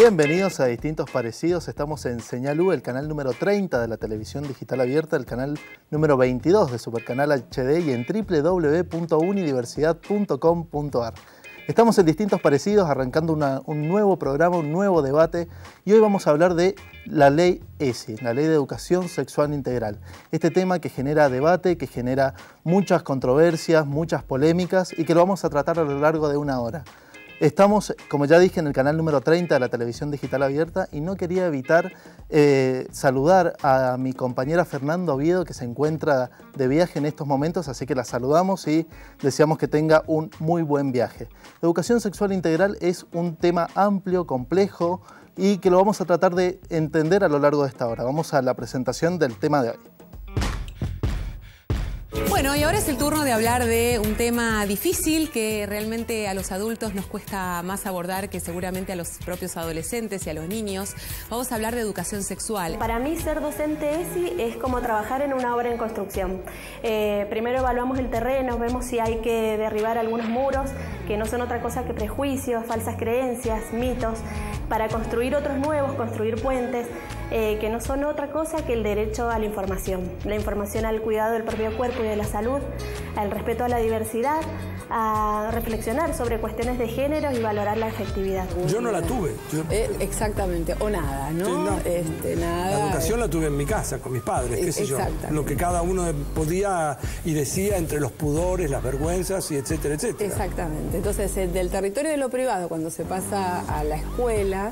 Bienvenidos a Distintos Parecidos. Estamos en Señal U, el canal número 30 de la televisión digital abierta, el canal número 22 de Supercanal HD y en www.unidiversidad.com.ar. Estamos en Distintos Parecidos, arrancando un nuevo programa, un nuevo debate, y hoy vamos a hablar de la ley ESI, la Ley de Educación Sexual Integral. Este tema que genera debate, que genera muchas controversias, muchas polémicas y que lo vamos a tratar a lo largo de una hora. Estamos, como ya dije, en el canal número 30 de la televisión digital abierta y no quería evitar saludar a mi compañera Fernanda Oviedo, que se encuentra de viaje en estos momentos, así que la saludamos y deseamos que tenga un muy buen viaje. La educación sexual integral es un tema amplio, complejo y que lo vamos a tratar de entender a lo largo de esta hora. Vamos a la presentación del tema de hoy. Bueno, y ahora es el turno de hablar de un tema difícil que realmente a los adultos nos cuesta más abordar que seguramente a los propios adolescentes y a los niños. Vamos a hablar de educación sexual. Para mí ser docente ESI es como trabajar en una obra en construcción. Primero evaluamos el terreno, vemos si hay que derribar algunos muros, que no son otra cosa que prejuicios, falsas creencias, mitos, para construir otros nuevos, construir puentes, que no son otra cosa que el derecho a la información al cuidado del propio cuerpo y de la salud, al respeto a la diversidad, a reflexionar sobre cuestiones de género y valorar la afectividad. Yo no la tuve. Exactamente, o nada, ¿no? Sí, no. Nada. La educación la tuve en mi casa, con mis padres, qué sé yo. Lo que cada uno podía y decía entre los pudores, las vergüenzas, y etcétera, etcétera. Exactamente. Entonces, del territorio de lo privado, cuando se pasa a la escuela,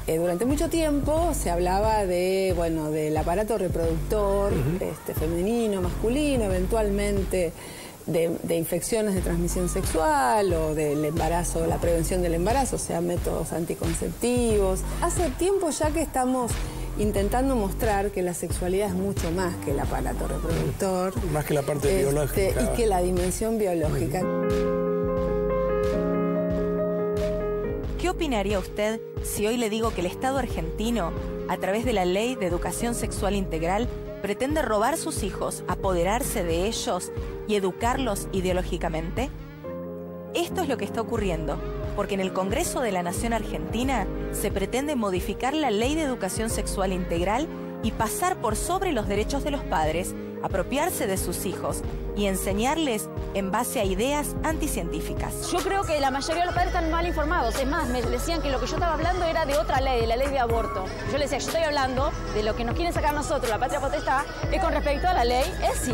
durante mucho tiempo se hablaba de, bueno, del aparato reproductor femenino, masculino, eventualmente de infecciones de transmisión sexual o del embarazo, la prevención del embarazo, o sea, métodos anticonceptivos. Hace tiempo ya que estamos intentando mostrar que la sexualidad es mucho más que el aparato reproductor. Más que la parte biológica. Y que la dimensión biológica. ¿Qué opinaría usted si hoy le digo que el Estado argentino, a través de la Ley de Educación Sexual Integral, pretende robar sus hijos, apoderarse de ellos y educarlos ideológicamente? Esto es lo que está ocurriendo, porque en el Congreso de la Nación Argentina se pretende modificar la Ley de Educación Sexual Integral y pasar por sobre los derechos de los padres, apropiarse de sus hijos y enseñarles en base a ideas anticientíficas. Yo creo que la mayoría de los padres están mal informados. Es más, me decían que lo que yo estaba hablando era de otra ley, de la ley de aborto. Yo les decía, yo estoy hablando de lo que nos quieren sacar nosotros, la patria potestad, es con respecto a la ley ESI.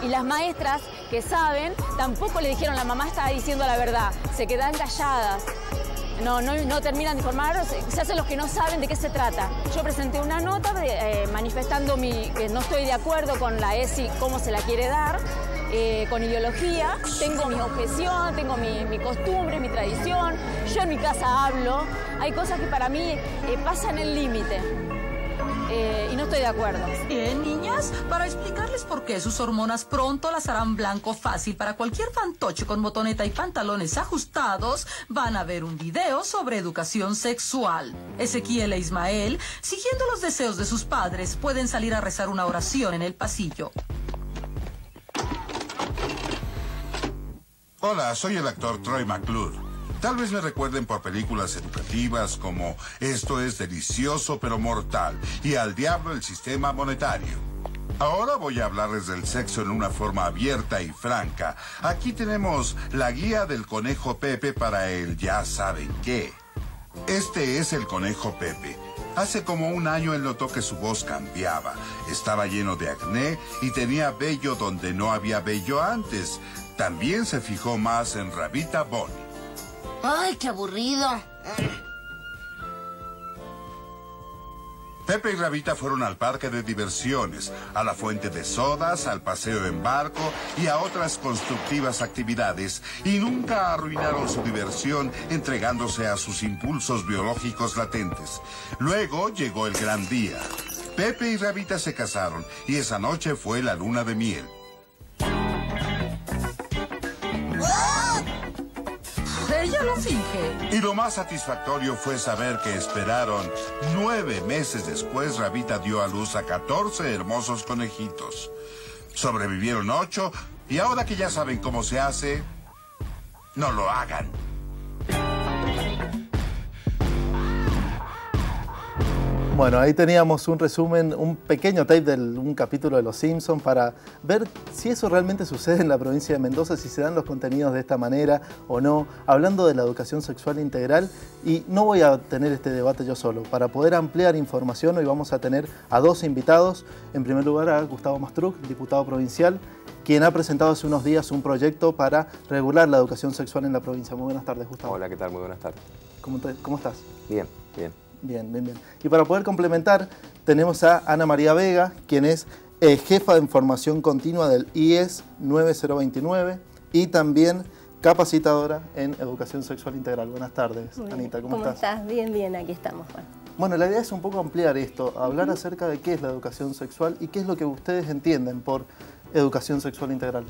Y las maestras que saben tampoco le dijeron la mamá está diciendo la verdad, se quedan calladas. No terminan de informar, se hacen los que no saben de qué se trata. Yo presenté una nota manifestando que no estoy de acuerdo con la ESI, cómo se la quiere dar, con ideología. Tengo mi objeción, tengo mi costumbre, mi tradición. Yo en mi casa hablo. Hay cosas que para mí pasan el límite. Y no estoy de acuerdo. Bien, niñas, para explicarles por qué sus hormonas pronto las harán blanco fácil para cualquier fantoche con botoneta y pantalones ajustados, van a ver un video sobre educación sexual. Ezequiel e Ismael, siguiendo los deseos de sus padres, pueden salir a rezar una oración en el pasillo. Hola, soy el actor Troy McClure. Tal vez me recuerden por películas educativas como Esto es delicioso pero mortal y Al diablo el sistema monetario. Ahora voy a hablarles del sexo en una forma abierta y franca. Aquí tenemos la guía del conejo Pepe para el ya saben qué. Este es el conejo Pepe. Hace como un año él notó que su voz cambiaba. Estaba lleno de acné y tenía vello donde no había vello antes. También se fijó más en Rabita Bonnie. ¡Ay, qué aburrido! Pepe y Rabita fueron al parque de diversiones, a la fuente de sodas, al paseo en barco y a otras constructivas actividades, y nunca arruinaron su diversión entregándose a sus impulsos biológicos latentes. Luego llegó el gran día. Pepe y Rabita se casaron y esa noche fue la luna de miel. Ella lo finge. Y lo más satisfactorio fue saber que esperaron 9 meses después. Rabita dio a luz a 14 hermosos conejitos. Sobrevivieron 8 y ahora que ya saben cómo se hace, no lo hagan. Bueno, ahí teníamos un resumen, un pequeño tape de un capítulo de Los Simpsons para ver si eso realmente sucede en la provincia de Mendoza, si se dan los contenidos de esta manera o no, hablando de la educación sexual integral. Y no voy a tener este debate yo solo. Para poder ampliar información, hoy vamos a tener a dos invitados. En primer lugar, a Gustavo Mastruc, diputado provincial, quien ha presentado hace unos días un proyecto para regular la educación sexual en la provincia. Muy buenas tardes, Gustavo. Hola, ¿qué tal? Muy buenas tardes. ¿Cómo estás? Bien, bien. Bien. Y para poder complementar, tenemos a Ana María Vega, quien es jefa de información continua del IES 9029 y también capacitadora en educación sexual integral. Buenas tardes, Anita, ¿cómo estás? ¿Cómo estás? Bien, aquí estamos, Juan. Bueno, la idea es un poco ampliar esto, hablar acerca de qué es la educación sexual y qué es lo que ustedes entienden por educación sexual integral.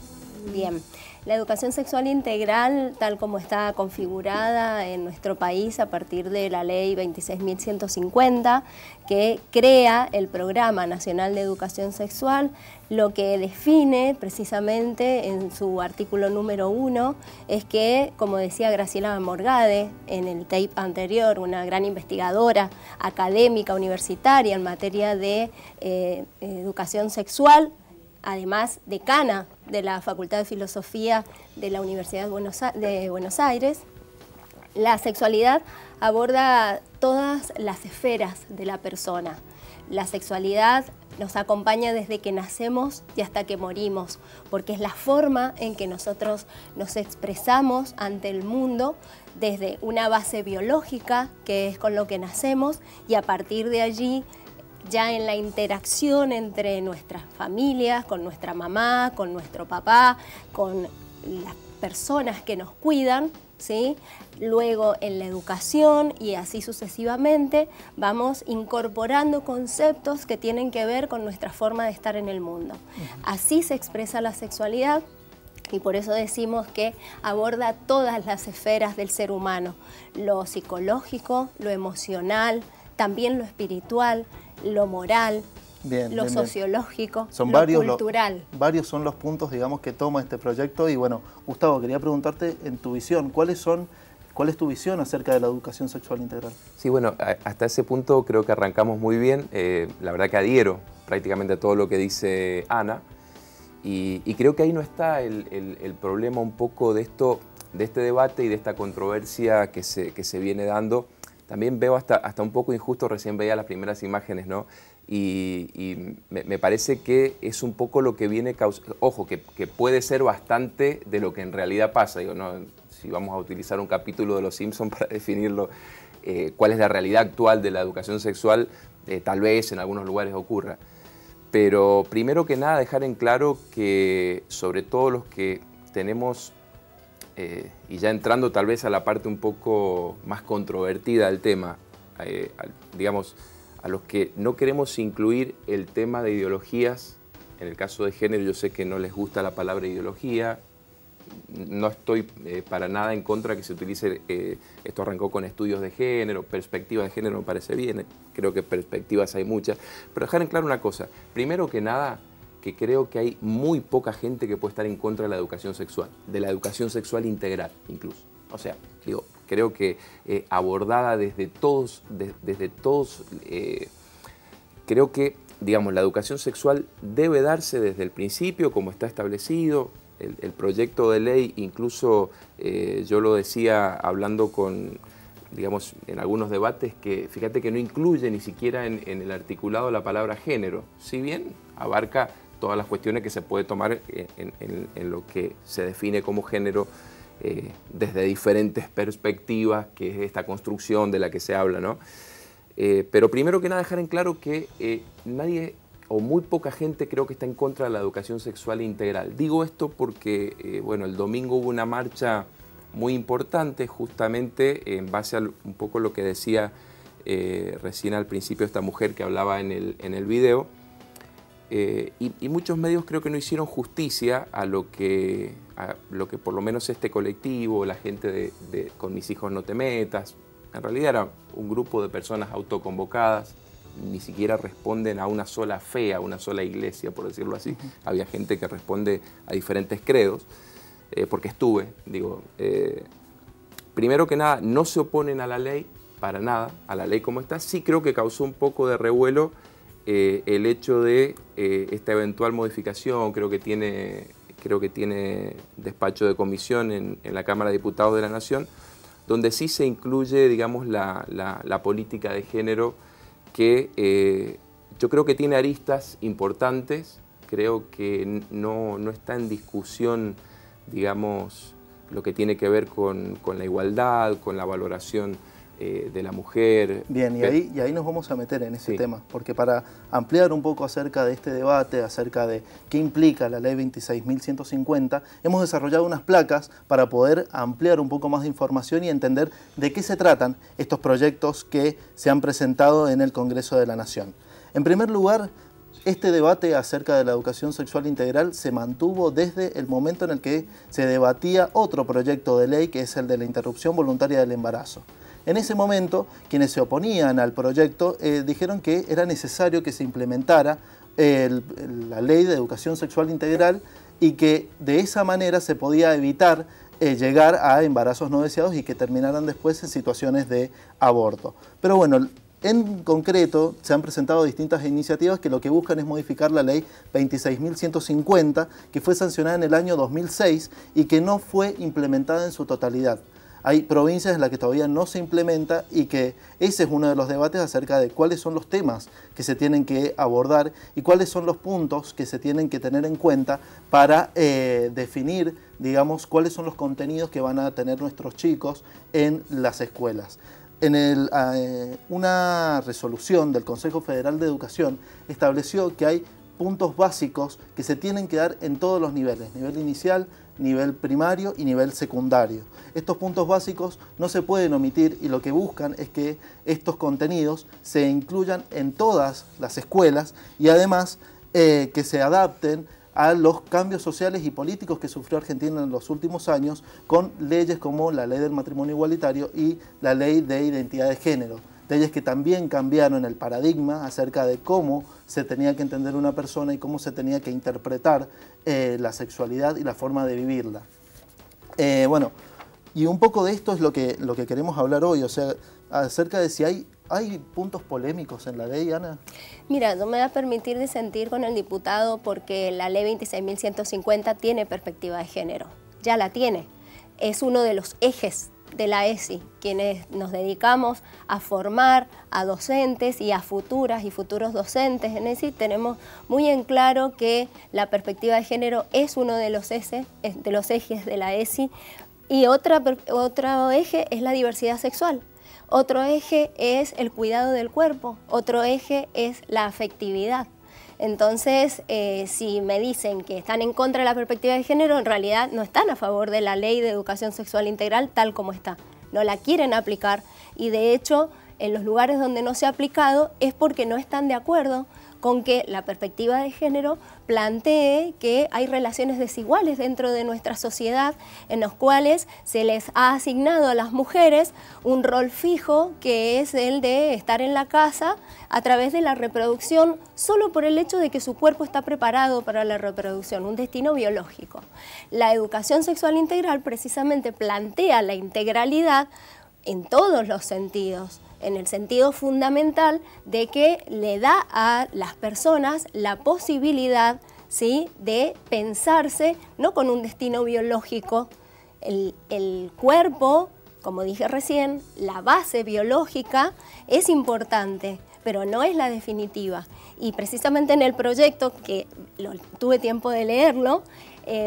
Bien, la educación sexual integral, tal como está configurada en nuestro país a partir de la ley 26.150, que crea el Programa Nacional de Educación Sexual, lo que define precisamente en su artículo número 1 es que, como decía Graciela Morgade en el tape anterior, una gran investigadora académica universitaria en materia de educación sexual, además decana de la Facultad de Filosofía de la Universidad de Buenos Aires, la sexualidad aborda todas las esferas de la persona. La sexualidad nos acompaña desde que nacemos y hasta que morimos, porque es la forma en que nosotros nos expresamos ante el mundo desde una base biológica, que es con lo que nacemos, y a partir de allí ya en la interacción entre nuestras familias, con nuestra mamá, con nuestro papá, con las personas que nos cuidan, ¿sí? Luego en la educación y así sucesivamente vamos incorporando conceptos que tienen que ver con nuestra forma de estar en el mundo. Así se expresa la sexualidad y por eso decimos que aborda todas las esferas del ser humano, lo psicológico, lo emocional, también lo espiritual, lo moral, lo sociológico, lo cultural. Varios son los puntos, digamos, que toma este proyecto. Y bueno, Gustavo, quería preguntarte en tu visión, ¿cuál es tu visión acerca de la educación sexual integral? Sí, bueno, hasta ese punto creo que arrancamos muy bien. La verdad que adhiero prácticamente a todo lo que dice Ana. Y creo que ahí no está el problema un poco de este debate y de esta controversia que se viene dando. También veo hasta un poco injusto, recién veía las primeras imágenes, ¿no? Y me parece que es un poco lo que viene causando, ojo, que puede ser bastante de lo que en realidad pasa. Digo, ¿no? Si vamos a utilizar un capítulo de Los Simpsons para definirlo, cuál es la realidad actual de la educación sexual, tal vez en algunos lugares ocurra. Pero primero que nada dejar en claro que sobre todo los que tenemos... y ya entrando tal vez a la parte un poco más controvertida del tema, digamos, a los que no queremos incluir el tema de ideologías, en el caso de género yo sé que no les gusta la palabra ideología, no estoy para nada en contra que se utilice, esto arrancó con estudios de género, perspectivas de género me parece bien, creo que perspectivas hay muchas, pero dejar en claro una cosa, primero que nada, que creo que hay muy poca gente que puede estar en contra de la educación sexual integral incluso. O sea, digo, creo que abordada desde todos, creo que, digamos, la educación sexual debe darse desde el principio, como está establecido. El proyecto de ley, incluso yo lo decía hablando con, digamos, en algunos debates, que fíjate que no incluye ni siquiera en el articulado la palabra género, si bien abarca todas las cuestiones que se puede tomar en lo que se define como género desde diferentes perspectivas, que es esta construcción de la que se habla, ¿no? Pero primero que nada dejar en claro que nadie o muy poca gente creo que está en contra de la educación sexual integral. Digo esto porque, bueno, el domingo hubo una marcha muy importante justamente en base a un poco lo que decía recién al principio esta mujer que hablaba en el video. Y muchos medios creo que no hicieron justicia a lo que por lo menos este colectivo, la gente de Con Mis Hijos No Te Metas, en realidad era un grupo de personas autoconvocadas, ni siquiera responden a una sola fe, a una sola iglesia, por decirlo así. Había gente que responde a diferentes credos, porque estuve, digo, primero que nada, no se oponen a la ley, para nada a la ley como está. Sí creo que causó un poco de revuelo el hecho de esta eventual modificación. Creo que tiene despacho de comisión en la Cámara de Diputados de la Nación, donde sí se incluye, digamos, la política de género, que yo creo que tiene aristas importantes. Creo que no está en discusión, digamos, lo que tiene que ver con la igualdad, con la valoración de la mujer. Bien, y ahí nos vamos a meter en ese tema, porque para ampliar un poco acerca de este debate, acerca de qué implica la ley 26.150, hemos desarrollado unas placas para poder ampliar un poco más de información y entender de qué se tratan estos proyectos que se han presentado en el Congreso de la Nación. En primer lugar, este debate acerca de la educación sexual integral se mantuvo desde el momento en el que se debatía otro proyecto de ley, que es el de la interrupción voluntaria del embarazo. En ese momento, quienes se oponían al proyecto dijeron que era necesario que se implementara la ley de educación sexual integral y que de esa manera se podía evitar llegar a embarazos no deseados y que terminaran después en situaciones de aborto. Pero bueno, en concreto, se han presentado distintas iniciativas que lo que buscan es modificar la ley 26.150, que fue sancionada en el año 2006 y que no fue implementada en su totalidad. Hay provincias en las que todavía no se implementa y que ese es uno de los debates acerca de cuáles son los temas que se tienen que abordar y cuáles son los puntos que se tienen que tener en cuenta para definir, digamos, cuáles son los contenidos que van a tener nuestros chicos en las escuelas. Una resolución del Consejo Federal de Educación estableció que hay puntos básicos que se tienen que dar en todos los niveles, nivel inicial, nivel primario y nivel secundario. Estos puntos básicos no se pueden omitir y lo que buscan es que estos contenidos se incluyan en todas las escuelas y además que se adapten a los cambios sociales y políticos que sufrió Argentina en los últimos años con leyes como la ley del matrimonio igualitario y la ley de identidad de género. Leyes que también cambiaron el paradigma acerca de cómo se tenía que entender una persona y cómo se tenía que interpretar la sexualidad y la forma de vivirla. Bueno, y un poco de esto es lo que queremos hablar hoy, o sea, acerca de si hay puntos polémicos en la ley, Ana. Mira, no me va a permitir disentir con el diputado porque la ley 26.150 tiene perspectiva de género, ya la tiene, es uno de los ejes de la ESI, quienes nos dedicamos a formar a docentes y a futuras y futuros docentes en ESI, tenemos muy en claro que la perspectiva de género es uno de los ejes de la ESI y otro eje es la diversidad sexual. Otro eje es el cuidado del cuerpo, otro eje es la afectividad. Entonces, si me dicen que están en contra de la perspectiva de género, en realidad no están a favor de la ley de educación sexual integral tal como está. No la quieren aplicar y de hecho, en los lugares donde no se ha aplicado es porque no están de acuerdo con que la perspectiva de género plantee que hay relaciones desiguales dentro de nuestra sociedad en los cuales se les ha asignado a las mujeres un rol fijo que es el de estar en la casa a través de la reproducción solo por el hecho de que su cuerpo está preparado para la reproducción, un destino biológico. La educación sexual integral precisamente plantea la integralidad en todos los sentidos, en el sentido fundamental de que le da a las personas la posibilidad, ¿sí?, de pensarse no con un destino biológico. El cuerpo, como dije recién, la base biológica es importante, pero no es la definitiva. Y precisamente en el proyecto, que tuve tiempo de leerlo,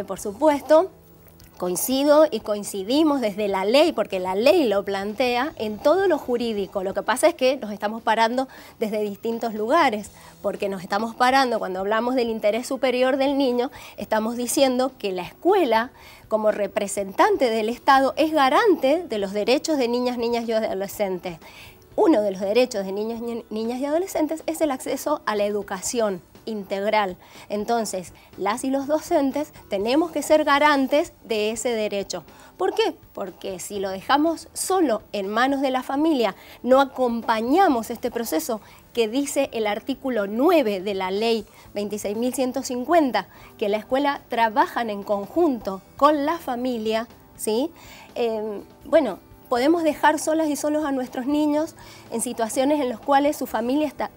por supuesto, coincido y coincidimos desde la ley, porque la ley lo plantea en todo lo jurídico. Lo que pasa es que nos estamos parando desde distintos lugares, porque nos estamos parando, cuando hablamos del interés superior del niño, estamos diciendo que la escuela, como representante del Estado, es garante de los derechos de niñas y adolescentes. Uno de los derechos de niñas y adolescentes es el acceso a la educación integral. Entonces, las y los docentes tenemos que ser garantes de ese derecho. ¿Por qué? Porque si lo dejamos solo en manos de la familia, no acompañamos este proceso que dice el artículo 9 de la ley 26.150, que la escuela trabajan en conjunto con la familia, ¿sí? Bueno, podemos dejar solas y solos a nuestros niños en situaciones en las cuales su familia está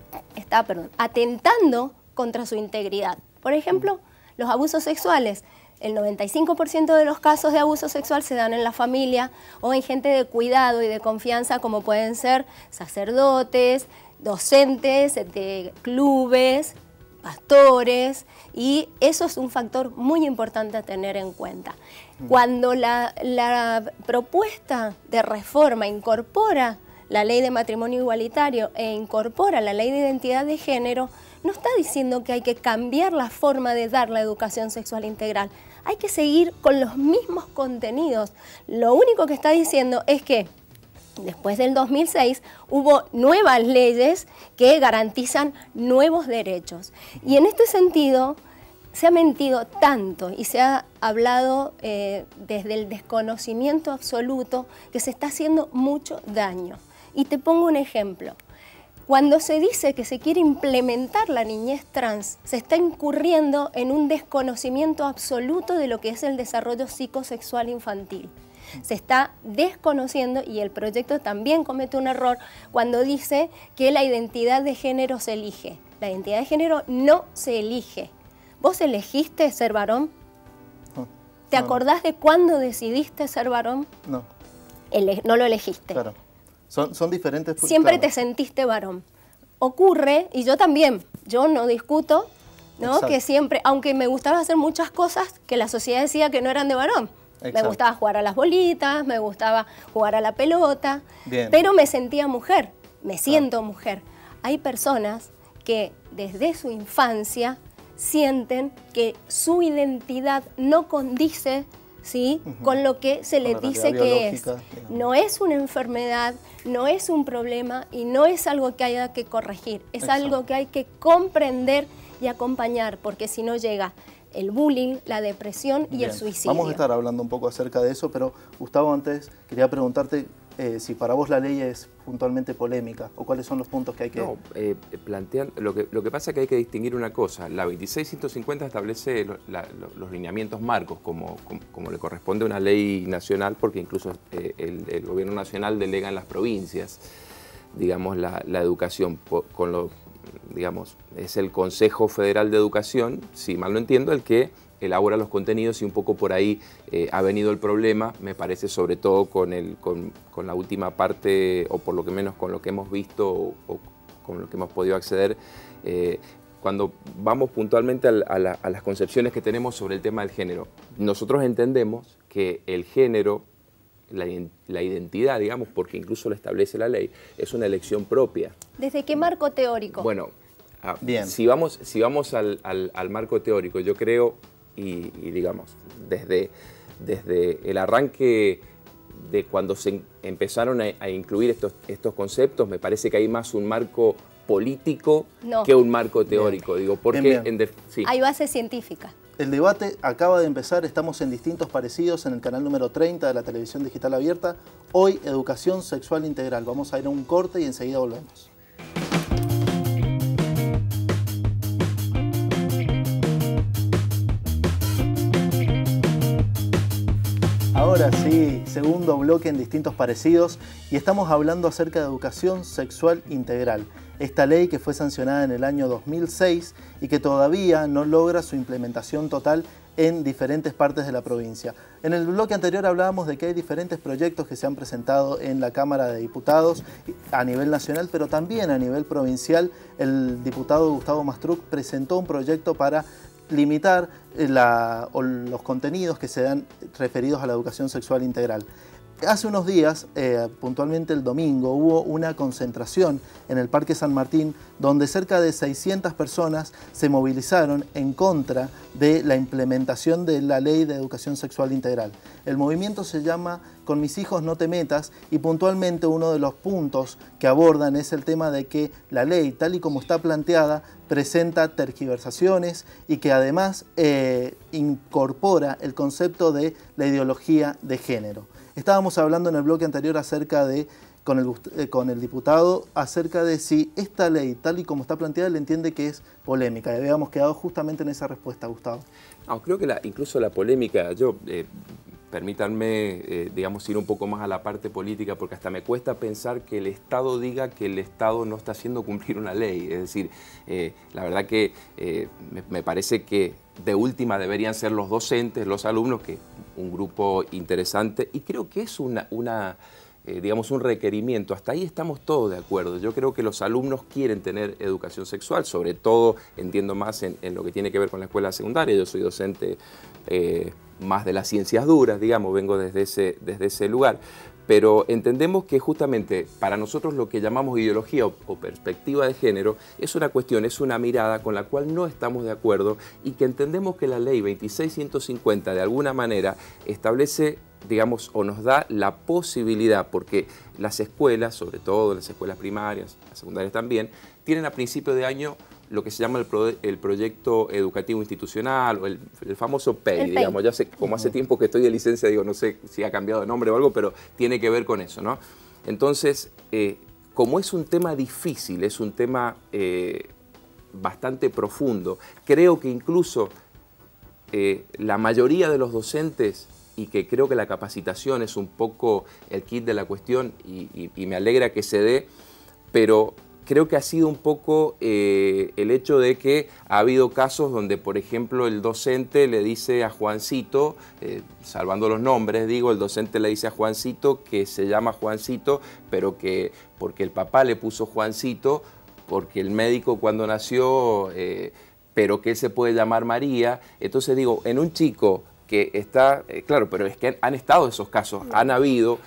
atentando contra su integridad. Por ejemplo, los abusos sexuales. El 95% de los casos de abuso sexual se dan en la familia o en gente de cuidado y de confianza, como pueden ser sacerdotes, docentes de clubes, pastores, y eso es un factor muy importante a tener en cuenta. Cuando la propuesta de reforma incorpora la ley de matrimonio igualitario e incorpora la ley de identidad de género, no está diciendo que hay que cambiar la forma de dar la educación sexual integral. Hay que seguir con los mismos contenidos. Lo único que está diciendo es que después del 2006 hubo nuevas leyes que garantizan nuevos derechos. Y en este sentido se ha mentido tanto y se ha hablado desde el desconocimiento absoluto que se está haciendo mucho daño. Y te pongo un ejemplo. Cuando se dice que se quiere implementar la niñez trans, se está incurriendo en un desconocimiento absoluto de lo que es el desarrollo psicosexual infantil. Se está desconociendo, y el proyecto también comete un error cuando dice que la identidad de género se elige. La identidad de género no se elige. ¿Vos elegiste ser varón? No. ¿Te acordás de cuándo decidiste ser varón? No. No lo elegiste. Claro. Son diferentes. Siempre claro. te sentiste varón. Ocurre, y yo también, yo no discuto, ¿no? Exacto. Que siempre, aunque me gustaba hacer muchas cosas que la sociedad decía que no eran de varón. Exacto. Me gustaba jugar a las bolitas, me gustaba jugar a la pelota, Bien. pero me sentía mujer, me siento mujer. Hay personas que desde su infancia sienten que su identidad no condice, ¿sí?, con lo que se les dice que es. No es una enfermedad, no es un problema y no es algo que haya que corregir. Es Exacto. algo que hay que comprender y acompañar, porque si no llega el bullying, la depresión y el suicidio. Vamos a estar hablando un poco acerca de eso, pero Gustavo, antes quería preguntarte si para vos la ley es puntualmente polémica o cuáles son los puntos que hay que... No, lo que pasa es que hay que distinguir una cosa. La 26.150 establece los lineamientos marcos como le corresponde a una ley nacional, porque incluso el gobierno nacional delega en las provincias, digamos, la educación, digamos, es el Consejo Federal de Educación, si mal no entiendo, el que elabora los contenidos, y un poco por ahí ha venido el problema, me parece, sobre todo con la última parte, o por lo que menos con lo que hemos visto o con lo que hemos podido acceder, cuando vamos puntualmente a las concepciones que tenemos sobre el tema del género. Nosotros entendemos que el género, la identidad, digamos, porque incluso lo establece la ley, es una elección propia. ¿Desde qué marco teórico? Bueno, bien. Si vamos al marco teórico, yo creo, y digamos, desde el arranque de cuando se empezaron a incluir estos conceptos, me parece que hay más un marco político que un marco teórico. Digo, porque sí. Hay base científica. El debate acaba de empezar, estamos en Distintos Parecidos en el canal número 30 de la televisión digital abierta. Hoy, educación sexual integral. Vamos a ir a un corte y enseguida volvemos. Ahora sí, segundo bloque en Distintos Parecidos, y estamos hablando acerca de educación sexual integral. Esta ley que fue sancionada en el año 2006 y que todavía no logra su implementación total en diferentes partes de la provincia. En el bloque anterior hablábamos de que hay diferentes proyectos que se han presentado en la Cámara de Diputados a nivel nacional, pero también a nivel provincial. El diputado Gustavo Mastruc presentó un proyecto para limitar los contenidos que se dan referidos a la educación sexual integral. Hace unos días, puntualmente el domingo, hubo una concentración en el Parque San Martín donde cerca de 600 personas se movilizaron en contra de la implementación de la Ley de Educación Sexual Integral. El movimiento se llama Con mis hijos no te metas, y puntualmente uno de los puntos que abordan es el tema de que la ley, tal y como está planteada, presenta tergiversaciones y que además incorpora el concepto de la ideología de género. Estábamos hablando en el bloque anterior acerca de, con el diputado, acerca de si esta ley, tal y como está planteada, le entiende que es polémica. Y habíamos quedado justamente en esa respuesta, Gustavo. No, creo que incluso la polémica, yo permítanme, digamos, ir un poco más a la parte política, porque hasta me cuesta pensar que el Estado diga que el Estado no está haciendo cumplir una ley. Es decir, la verdad que me parece que de última deberían ser los docentes, los alumnos, que un grupo interesante, y creo que es digamos, un requerimiento. Hasta ahí estamos todos de acuerdo. Yo creo que los alumnos quieren tener educación sexual, sobre todo, entiendo más en lo que tiene que ver con la escuela secundaria. Yo soy docente más de las ciencias duras, digamos, vengo desde ese lugar. Pero entendemos que justamente para nosotros lo que llamamos ideología o perspectiva de género es una cuestión, es una mirada con la cual no estamos de acuerdo y que entendemos que la ley 26150 de alguna manera establece, digamos, o nos da la posibilidad, porque las escuelas, sobre todo las escuelas primarias, las secundarias también, tienen a principio de año lo que se llama el proyecto educativo institucional o el famoso PEI, digamos. Ya sé, como hace tiempo que estoy de licencia, digo, no sé si ha cambiado de nombre o algo, pero tiene que ver con eso, ¿no? Entonces, como es un tema difícil, es un tema bastante profundo, creo que incluso la mayoría de los docentes, y que creo que la capacitación es un poco el kit de la cuestión y me alegra que se dé, pero creo que ha sido un poco el hecho de que ha habido casos donde, por ejemplo, el docente le dice a Juancito, salvando los nombres, digo, el docente le dice a Juancito que se llama Juancito, pero que porque el papá le puso Juancito, porque el médico cuando nació, pero que él se puede llamar María. Entonces digo, en un chico que está, claro, pero es que han estado esos casos, han habido,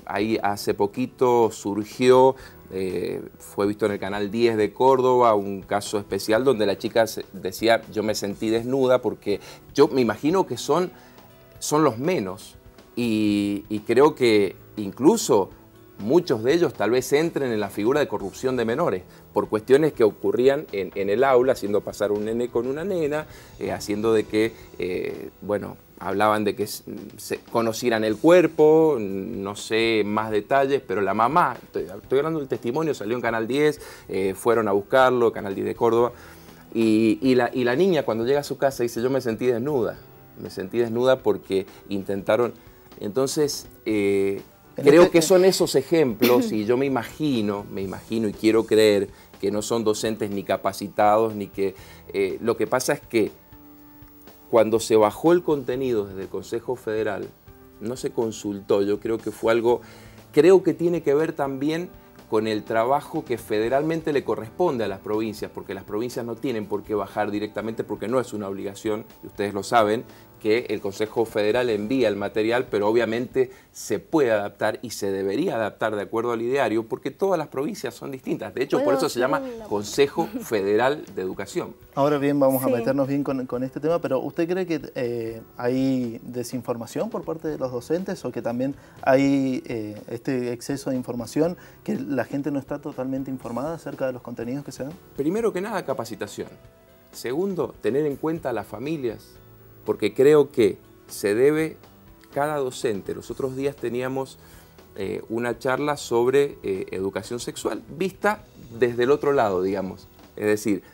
ahí hace poquito surgió, fue visto en el canal 10 de Córdoba, un caso especial donde la chica decía, yo me sentí desnuda, porque yo me imagino que son los menos, y creo que incluso muchos de ellos tal vez entren en la figura de corrupción de menores, por cuestiones que ocurrían en el aula, haciendo pasar un nene con una nena, haciendo de que, bueno, hablaban de que se conocieran el cuerpo, no sé más detalles, pero la mamá, estoy hablando del testimonio, salió en Canal 10, fueron a buscarlo, Canal 10 de Córdoba, y la niña cuando llega a su casa dice, yo me sentí desnuda porque intentaron. Entonces, creo que son esos ejemplos, y yo me imagino y quiero creer que no son docentes ni capacitados, ni que lo que pasa es que cuando se bajó el contenido desde el Consejo Federal, no se consultó. Yo creo que fue algo, creo que tiene que ver también con el trabajo que federalmente le corresponde a las provincias, porque las provincias no tienen por qué bajar directamente, porque no es una obligación, y ustedes lo saben, que el Consejo Federal envía el material, pero obviamente se puede adaptar y se debería adaptar de acuerdo al ideario, porque todas las provincias son distintas. De hecho, por eso se llama Consejo Federal de Educación. Ahora bien, vamos a meternos bien con este tema, pero ¿usted cree que hay desinformación por parte de los docentes o que también hay este exceso de información, que la gente no está totalmente informada acerca de los contenidos que se dan? Primero que nada, capacitación. Segundo, tener en cuenta a las familias, porque creo que se debe, cada docente, los otros días teníamos una charla sobre educación sexual, vista desde el otro lado, digamos. Es decir,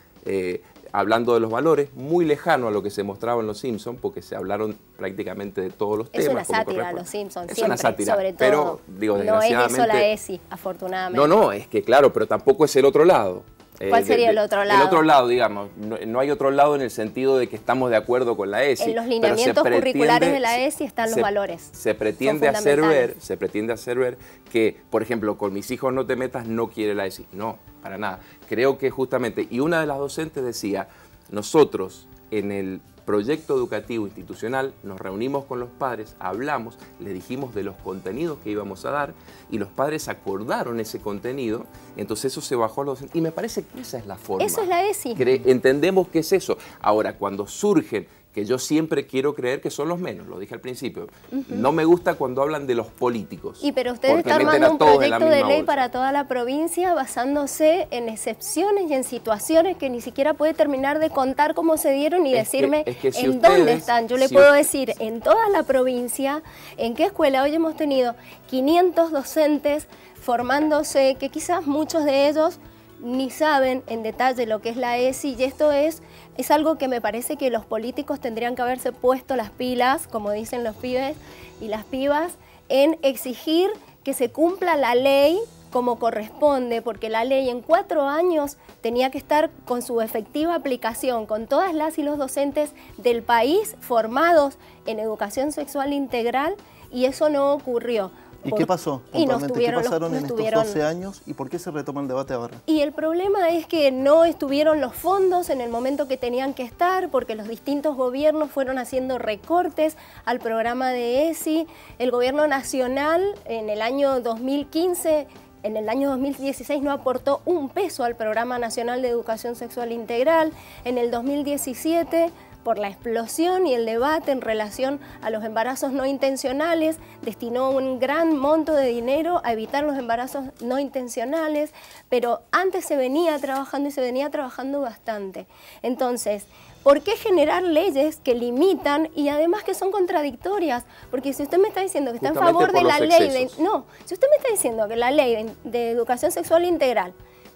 hablando de los valores, muy lejano a lo que se mostraba en Los Simpsons, porque se hablaron prácticamente de todos los temas. Es una sátira, Los Simpsons, es una sátira, sobre todo, pero digo, no es eso la ESI, afortunadamente. No, es que claro, pero tampoco es el otro lado. ¿Cuál sería el otro lado? El otro lado, digamos, no hay otro lado en el sentido de que estamos de acuerdo con la ESI. En los lineamientos curriculares de la ESI están los valores. Se pretende hacer ver que, por ejemplo, con mis hijos no te metas, no quiere la ESI. No, para nada. Creo que justamente, y una de las docentes decía, nosotros en el proyecto educativo institucional nos reunimos con los padres, hablamos, le dijimos de los contenidos que íbamos a dar y los padres acordaron ese contenido, entonces eso se bajó a los docentes y me parece que esa es la forma. Eso es la ESI. Entendemos que es eso. Ahora, cuando surgen, que yo siempre quiero creer que son los menos, lo dije al principio, no me gusta cuando hablan de los políticos. Pero usted está armando un proyecto de ley para toda la provincia basándose en excepciones y en situaciones que ni siquiera puede terminar de contar cómo se dieron y decirme en dónde están. Yo le puedo decir en toda la provincia, en qué escuela. Hoy hemos tenido 500 docentes formándose, que quizás muchos de ellos ni saben en detalle lo que es la ESI, y esto es algo que me parece que los políticos tendrían que haberse puesto las pilas, como dicen los pibes y las pibas, en exigir que se cumpla la ley como corresponde, porque la ley en 4 años tenía que estar con su efectiva aplicación, con todas las y los docentes del país formados en educación sexual integral, y eso no ocurrió. ¿Y qué pasó? Y ¿Qué pasaron en estos 12 años y por qué se retoma el debate ahora? Y el problema es que no estuvieron los fondos en el momento que tenían que estar, porque los distintos gobiernos fueron haciendo recortes al programa de ESI. El gobierno nacional en el año 2015, en el año 2016 no aportó un peso al Programa Nacional de Educación Sexual Integral. En el 2017, por la explosión y el debate en relación a los embarazos no intencionales, destinó un gran monto de dinero a evitar los embarazos no intencionales, pero antes se venía trabajando y se venía trabajando bastante. Entonces, ¿por qué generar leyes que limitan y además que son contradictorias? Porque si usted me está diciendo que está en favor de la ley de... No, si usted me está diciendo que la ley de educación sexual integral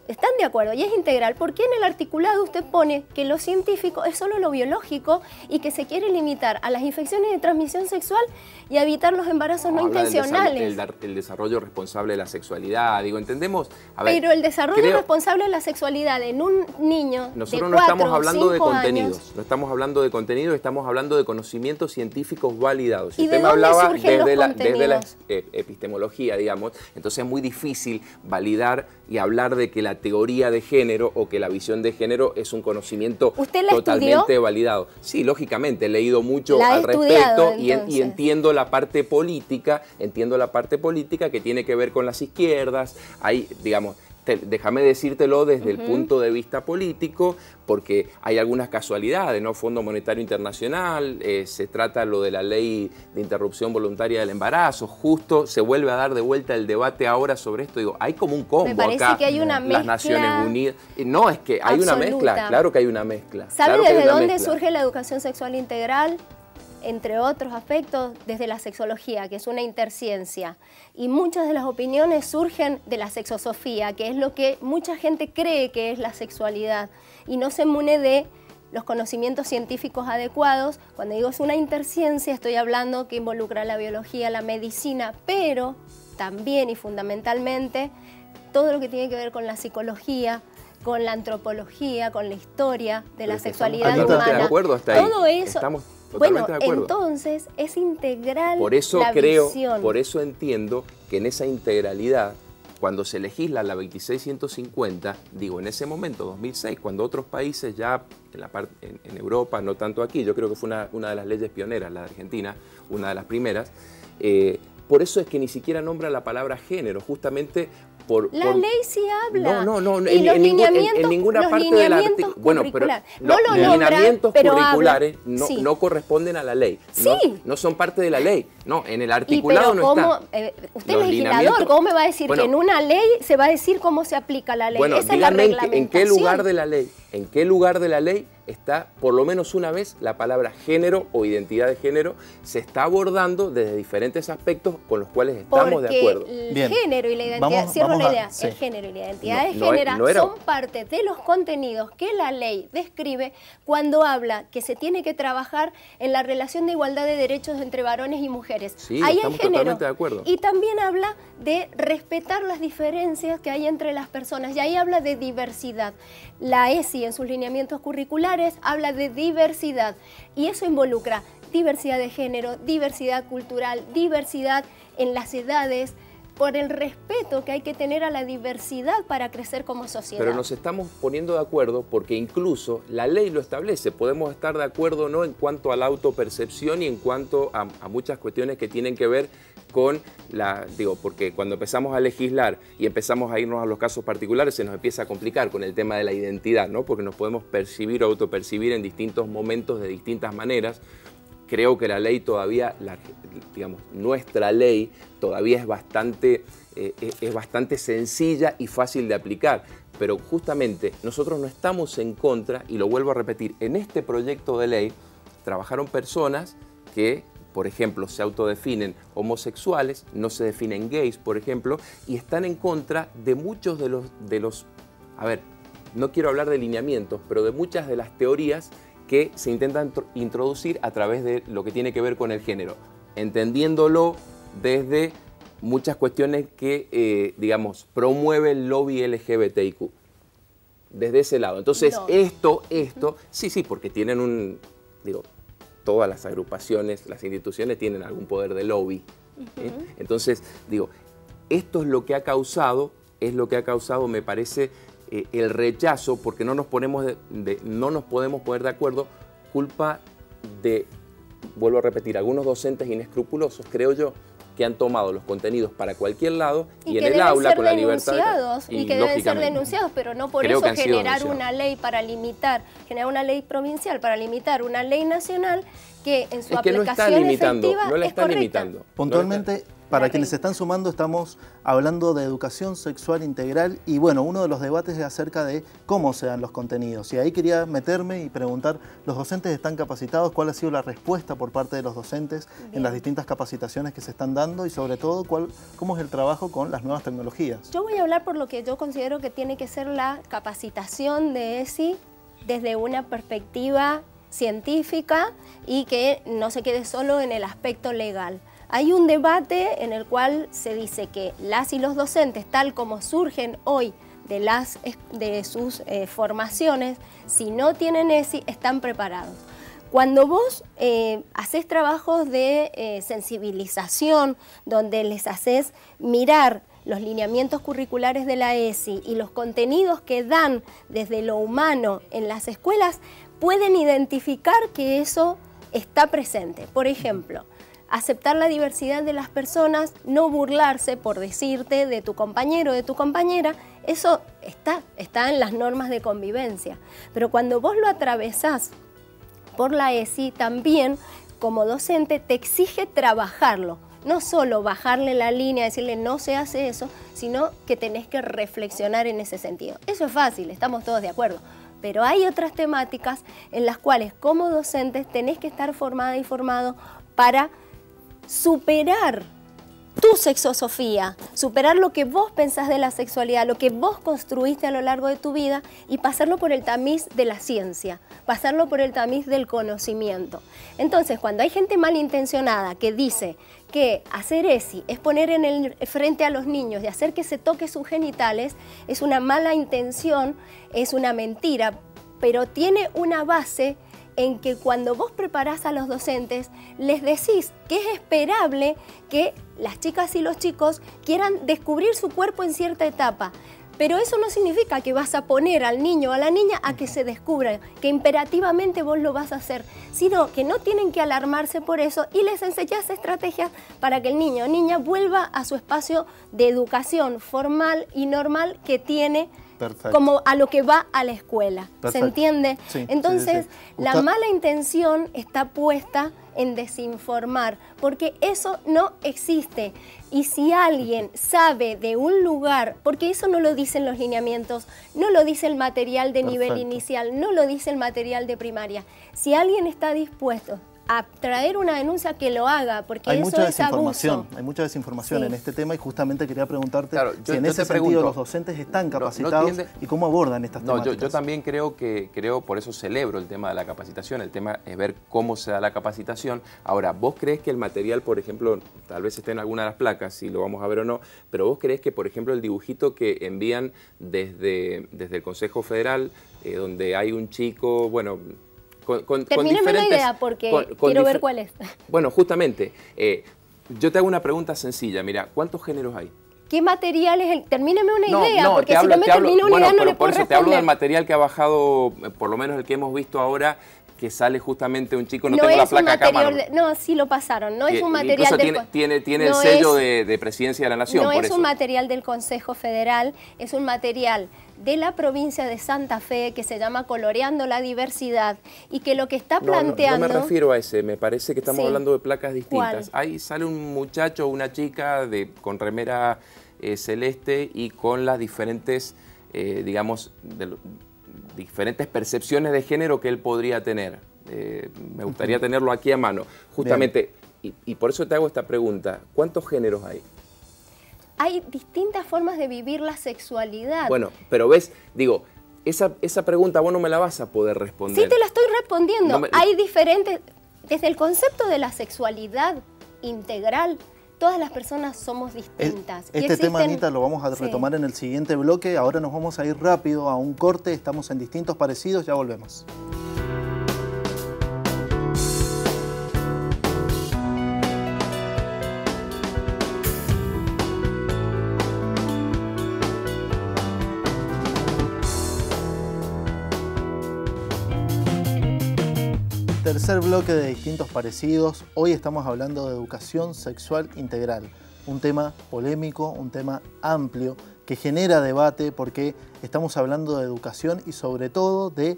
están de acuerdo y es integral, ¿por qué en el articulado usted pone que lo científico es solo lo biológico y que se quiere limitar a las infecciones de transmisión sexual y a evitar los embarazos no intencionales? El desarrollo responsable de la sexualidad, digo, entendemos... A ver, pero el desarrollo responsable de la sexualidad en un niño nosotros de 4 no estamos hablando de contenidos, años, no estamos hablando de contenidos, estamos hablando de conocimientos científicos validados. ¿Y de dónde hablaba desde la epistemología, digamos, entonces es muy difícil validar y hablar de que la teoría de género o que la visión de género es un conocimiento totalmente validado. Sí, lógicamente, he leído mucho al respecto y entiendo la parte política, que tiene que ver con las izquierdas. Hay, digamos, déjame decírtelo desde el punto de vista político, porque hay algunas casualidades, ¿no? Fondo Monetario Internacional, se trata lo de la ley de interrupción voluntaria del embarazo, justo se vuelve a dar de vuelta el debate ahora sobre esto. Digo, hay como un combo acá, que hay una las Naciones Unidas. No, es que hay una mezcla, claro que hay una mezcla. ¿Sabe desde dónde surge la educación sexual integral? Entre otros aspectos, desde la sexología, que es una interciencia. Y muchas de las opiniones surgen de la sexosofía, que es lo que mucha gente cree que es la sexualidad, y no se mune de los conocimientos científicos adecuados. Cuando digo es una interciencia, estoy hablando que involucra la biología, la medicina, pero también y fundamentalmente todo lo que tiene que ver con la psicología, con la antropología, con la historia de la sexualidad humana. De acuerdo hasta ahí. Todo eso. Bueno, entonces es integral la visión. Por eso entiendo que en esa integralidad, cuando se legisla la 2650, digo, en ese momento, 2006, cuando otros países ya en Europa, no tanto aquí, yo creo que fue una de las leyes pioneras, la de Argentina, una de las primeras, por eso es que ni siquiera nombra la palabra género, justamente La ley sí habla. No, y en ninguna parte del artículo. Bueno, pero los lineamientos curriculares no corresponden a la ley. Sí. No son parte de la ley. No, en el articulado no está. Usted es legislador, ¿cómo me va a decir que en una ley se va a decir cómo se aplica la ley? Bueno, esa dígame es en qué lugar de la ley. ¿En qué lugar de la ley está, por lo menos una vez, la palabra género o identidad de género se está abordando desde diferentes aspectos con los cuales estamos de acuerdo? El género y la identidad, el género y la identidad de género son parte de los contenidos que la ley describe cuando habla que se tiene que trabajar en la relación de igualdad de derechos entre varones y mujeres. Sí, ahí estamos hay género. Totalmente de acuerdo. Y también habla de respetar las diferencias que hay entre las personas, y ahí habla de diversidad. La ESI en sus lineamientos curriculares habla de diversidad, y eso involucra diversidad de género, diversidad cultural, diversidad en las edades, por el respeto que hay que tener a la diversidad para crecer como sociedad. Pero nos estamos poniendo de acuerdo porque incluso la ley lo establece. Podemos estar de acuerdo no en cuanto a la autopercepción y en cuanto a muchas cuestiones que tienen que ver con porque cuando empezamos a legislar y empezamos a irnos a los casos particulares se nos empieza a complicar con el tema de la identidad, ¿no? Porque nos podemos percibir o autopercibir en distintos momentos de distintas maneras. Creo que la ley todavía, nuestra ley todavía es bastante sencilla y fácil de aplicar. Pero justamente nosotros no estamos en contra, y lo vuelvo a repetir, en este proyecto de ley trabajaron personas que, por ejemplo, se autodefinen homosexuales, no se definen gays, por ejemplo, y están en contra de muchos de los a ver, no quiero hablar de lineamientos, pero de muchas de las teorías que se intentan introducir a través de lo que tiene que ver con el género, entendiéndolo desde muchas cuestiones que, digamos, promueve el lobby LGBTIQ. Desde ese lado. Entonces, no. esto, sí, porque tienen todas las agrupaciones, las instituciones tienen algún poder de lobby. Entonces, esto es lo que ha causado, me parece, el rechazo, porque no nos podemos poner de acuerdo, culpa de, vuelvo a repetir, algunos docentes inescrupulosos, creo yo, que han tomado los contenidos para cualquier lado y en el aula con la libertad y que deben ser denunciados, pero no por eso generar una ley para limitar, generar una ley provincial para limitar una ley nacional que en su aplicación efectiva no la está limitando. Puntualmente, para quienes se están sumando, estamos hablando de educación sexual integral y bueno, uno de los debates es acerca de cómo se dan los contenidos. Y ahí quería meterme y preguntar, ¿los docentes están capacitados? ¿Cuál ha sido la respuesta por parte de los docentes en las distintas capacitaciones que se están dando? Y sobre todo, ¿cómo es el trabajo con las nuevas tecnologías? Yo voy a hablar por lo que yo considero que tiene que ser la capacitación de ESI desde una perspectiva científica y que no se quede solo en el aspecto legal. Hay un debate en el cual se dice que las y los docentes, tal como surgen hoy de sus formaciones, si no tienen ESI, están preparados. Cuando vos haces trabajos de sensibilización, donde les haces mirar los lineamientos curriculares de la ESI y los contenidos que dan desde lo humano en las escuelas, pueden identificar que eso está presente. Por ejemplo, aceptar la diversidad de las personas, no burlarse, por decirte, de tu compañero o de tu compañera, eso está en las normas de convivencia. Pero cuando vos lo atravesás por la ESI, también como docente te exige trabajarlo. No solo bajarle la línea, decirle no se hace eso, sino que tenés que reflexionar en ese sentido. Eso es fácil, estamos todos de acuerdo. Pero hay otras temáticas en las cuales como docentes tenés que estar formada y formado para superar tu sexosofía, superar lo que vos pensás de la sexualidad, lo que vos construiste a lo largo de tu vida y pasarlo por el tamiz de la ciencia, pasarlo por el tamiz del conocimiento. Entonces, cuando hay gente malintencionada que dice que hacer ESI es poner frente a los niños y hacer que se toque sus genitales, es una mala intención, es una mentira, pero tiene una base en que cuando vos preparás a los docentes, les decís que es esperable que las chicas y los chicos quieran descubrir su cuerpo en cierta etapa. Pero eso no significa que vas a poner al niño o a la niña a que se descubra, que imperativamente vos lo vas a hacer, sino que no tienen que alarmarse por eso y les enseñás estrategias para que el niño o niña vuelva a su espacio de educación formal y normal que tiene. Perfecto. Como a lo que va a la escuela. Perfecto. ¿Se entiende? Sí, entonces, sí. La mala intención está puesta en desinformar, porque eso no existe. Y si alguien sabe de un lugar, porque eso no lo dicen los lineamientos, no lo dice el material de nivel inicial, no lo dice el material de primaria. Si alguien está dispuesto a traer una denuncia, que lo haga, porque hay eso es abuso. Hay mucha desinformación en este tema y justamente quería preguntarte si en ese sentido los docentes están capacitados y cómo abordan estas temáticas. Yo también creo, por eso celebro el tema de la capacitación, el tema es ver cómo se da la capacitación. Ahora, ¿vos crees que el material, por ejemplo, tal vez esté en alguna de las placas, si lo vamos a ver o no, pero vos crees que, por ejemplo, el dibujito que envían desde el Consejo Federal, donde hay un chico, bueno, termíname la idea porque quiero ver cuál es. Bueno, justamente, yo te hago una pregunta sencilla. Mira, ¿cuántos géneros hay? ¿Qué material es el? Termíname una idea, porque si no me termino una idea no le puedo responder. Te hablo del material que ha bajado, por lo menos el que hemos visto ahora, que sale justamente un chico, no tengo la placa acá, no, sí lo pasaron, no es un material tiene el sello de Presidencia de la Nación. No es un material del Consejo Federal, es un material de la provincia de Santa Fe que se llama Coloreando la Diversidad y que lo que está planteando... No me refiero a ese, me parece que estamos hablando de placas distintas. ¿Cuál? Ahí sale un muchacho o una chica con remera celeste y con las diferentes, digamos, diferentes percepciones de género que él podría tener. Me gustaría tenerlo aquí a mano. Justamente, y por eso te hago esta pregunta, ¿cuántos géneros hay? hay distintas formas de vivir la sexualidad. Bueno, pero ves, digo, esa pregunta vos no me la vas a poder responder. Sí te la estoy respondiendo. Hay diferentes, desde el concepto de la sexualidad integral, todas las personas somos distintas. Este tema, Anita, lo vamos a retomar en el siguiente bloque. Ahora nos vamos a ir rápido a un corte. Estamos en Distintos Parecidos, ya volvemos. Tercer bloque de Distintos Parecidos. Hoy estamos hablando de educación sexual integral. Un tema polémico, un tema amplio que genera debate porque estamos hablando de educación y sobre todo de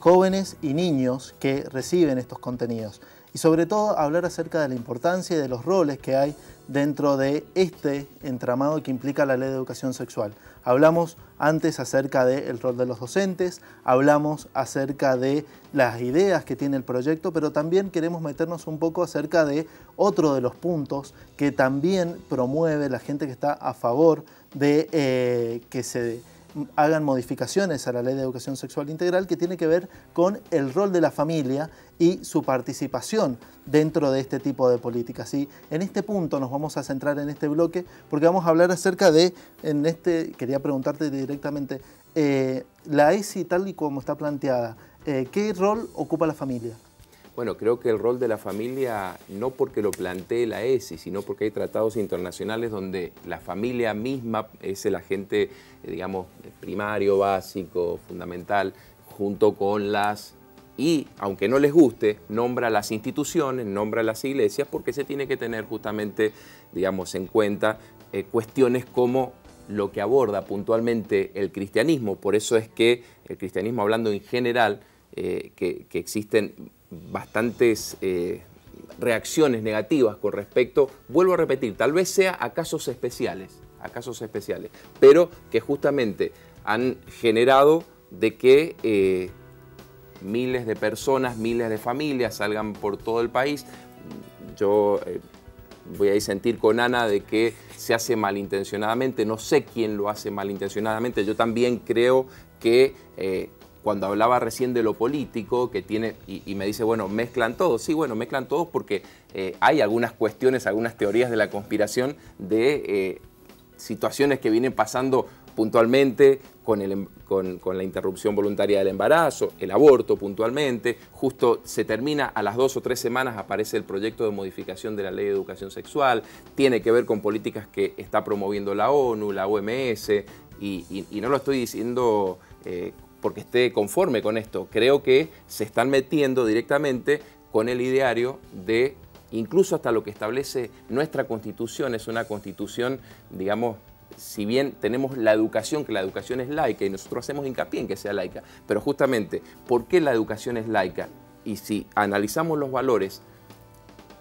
jóvenes y niños que reciben estos contenidos. Y sobre todo hablar acerca de la importancia y de los roles que hay dentro de este entramado que implica la Ley de Educación Sexual. Hablamos antes acerca del rol de los docentes, hablamos acerca de las ideas que tiene el proyecto, pero también queremos meternos un poco acerca de otro de los puntos que también promueve la gente que está a favor de que se hagan modificaciones a la Ley de Educación Sexual Integral, que tiene que ver con el rol de la familia y su participación dentro de este tipo de políticas. Y en este punto nos vamos a centrar en este bloque porque vamos a hablar acerca de, quería preguntarte directamente, la ESI tal y como está planteada, ¿qué rol ocupa la familia? Bueno, creo que el rol de la familia, no porque lo plantee la ESI, sino porque hay tratados internacionales donde la familia misma es el agente, digamos, primario, básico, fundamental, junto con las... Y, aunque no les guste, nombra las instituciones, nombra las iglesias, porque se tiene que tener justamente, digamos, en cuenta cuestiones como lo que aborda puntualmente el cristianismo. Por eso es que el cristianismo, hablando en general, que existen bastantes reacciones negativas con respecto, vuelvo a repetir, tal vez sea a casos especiales, pero que justamente han generado de que miles de personas, miles de familias salgan por todo el país. Yo voy a disentir con Ana de que se hace malintencionadamente, no sé quién lo hace malintencionadamente, yo también creo que cuando hablaba recién de lo político, que tiene, y me dice, bueno, mezclan todos. Sí, bueno, mezclan todos porque hay algunas cuestiones, algunas teorías de la conspiración de situaciones que vienen pasando puntualmente con la interrupción voluntaria del embarazo, el aborto puntualmente. Justo se termina, a las 2 o 3 semanas aparece el proyecto de modificación de la Ley de Educación Sexual. Tiene que ver con políticas que está promoviendo la ONU, la OMS, y no lo estoy diciendo porque esté conforme con esto. Creo que se están metiendo directamente con el ideario de, incluso hasta lo que establece nuestra Constitución, es una Constitución, digamos, si bien tenemos la educación, que la educación es laica y nosotros hacemos hincapié en que sea laica, pero justamente, ¿por qué la educación es laica? Y si analizamos los valores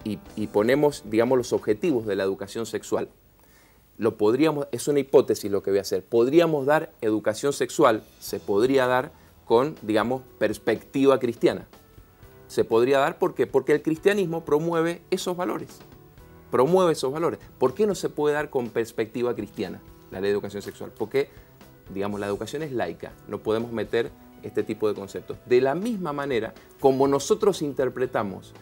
y ponemos, digamos, los objetivos de la educación sexual, lo podríamos, es una hipótesis lo que voy a hacer, podríamos dar educación sexual, se podría dar con, digamos, perspectiva cristiana. Se podría dar, ¿por qué? Porque el cristianismo promueve esos valores. ¿Por qué no se puede dar con perspectiva cristiana la Ley de Educación Sexual? Porque, digamos, la educación es laica, no podemos meter este tipo de conceptos. De la misma manera, como nosotros interpretamos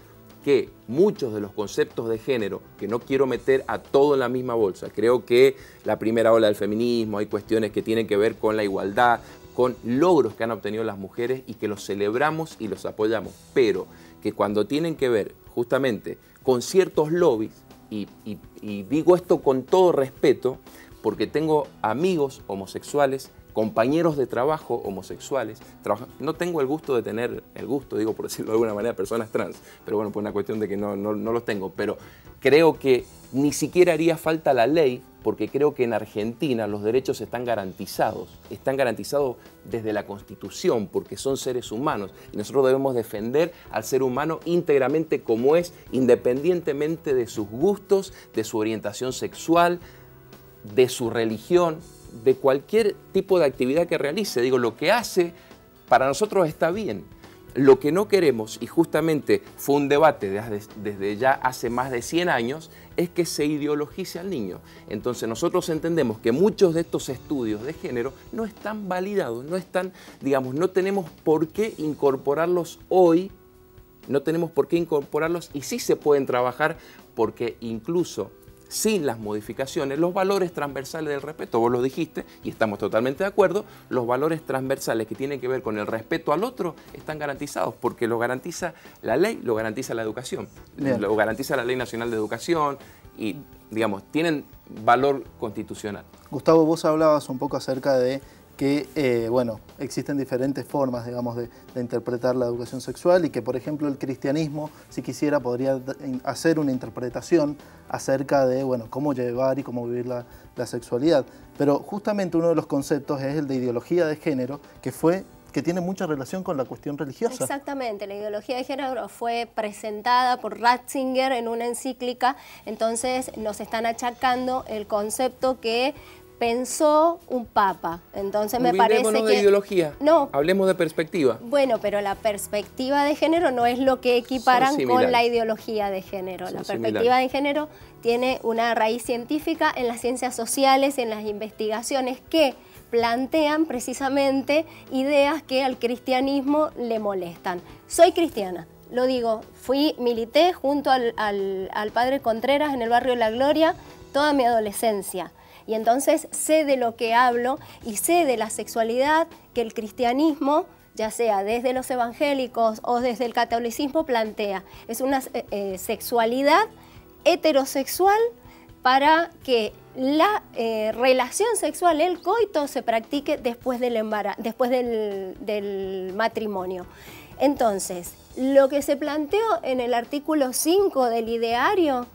que muchos de los conceptos de género, que no quiero meter a todo en la misma bolsa, creo que la primera ola del feminismo, hay cuestiones que tienen que ver con la igualdad, con logros que han obtenido las mujeres y que los celebramos y los apoyamos, pero que cuando tienen que ver justamente con ciertos lobbies, y digo esto con todo respeto, porque tengo amigos homosexuales, compañeros de trabajo homosexuales, no tengo el gusto de tener, digo por decirlo de alguna manera, personas trans, pero bueno, por una cuestión de que no los tengo, pero creo que ni siquiera haría falta la ley, porque creo que en Argentina los derechos están garantizados desde la Constitución, porque son seres humanos, y nosotros debemos defender al ser humano íntegramente como es, independientemente de sus gustos, de su orientación sexual, de su religión, de cualquier tipo de actividad que realice. Digo, lo que hace para nosotros está bien. Lo que no queremos, y justamente fue un debate desde ya hace más de 100 años, es que se ideologice al niño. Entonces nosotros entendemos que muchos de estos estudios de género no están validados, no están, digamos, no tenemos por qué incorporarlos hoy, no tenemos por qué incorporarlos y sí se pueden trabajar porque incluso sin las modificaciones, los valores transversales del respeto, vos lo dijiste y estamos totalmente de acuerdo, los valores transversales que tienen que ver con el respeto al otro están garantizados porque lo garantiza la ley, lo garantiza la educación, lo garantiza la Ley Nacional de Educación y, digamos, tienen valor constitucional. Gustavo, vos hablabas un poco acerca de que, bueno, existen diferentes formas, digamos, de interpretar la educación sexual y que, por ejemplo, el cristianismo, si quisiera, podría hacer una interpretación acerca de, bueno, cómo llevar y cómo vivir la sexualidad. Pero justamente uno de los conceptos es el de ideología de género, que tiene mucha relación con la cuestión religiosa. Exactamente, la ideología de género fue presentada por Ratzinger en una encíclica, entonces nos están achacando el concepto que pensó un papa. Entonces me parece que... de ideología, no, hablemos de perspectiva. Bueno, pero la perspectiva de género no es lo que equiparan con la ideología de género. La perspectiva de género tiene una raíz científica en las ciencias sociales, en las investigaciones que plantean precisamente ideas que al cristianismo le molestan. Soy cristiana, lo digo, milité junto al padre Contreras en el barrio La Gloria toda mi adolescencia. Y entonces sé de lo que hablo y sé de la sexualidad que el cristianismo, ya sea desde los evangélicos o desde el catolicismo, plantea. Es una sexualidad heterosexual para que la relación sexual, el coito, se practique después del embarazo, después del matrimonio. Entonces, lo que se planteó en el artículo 5 del ideario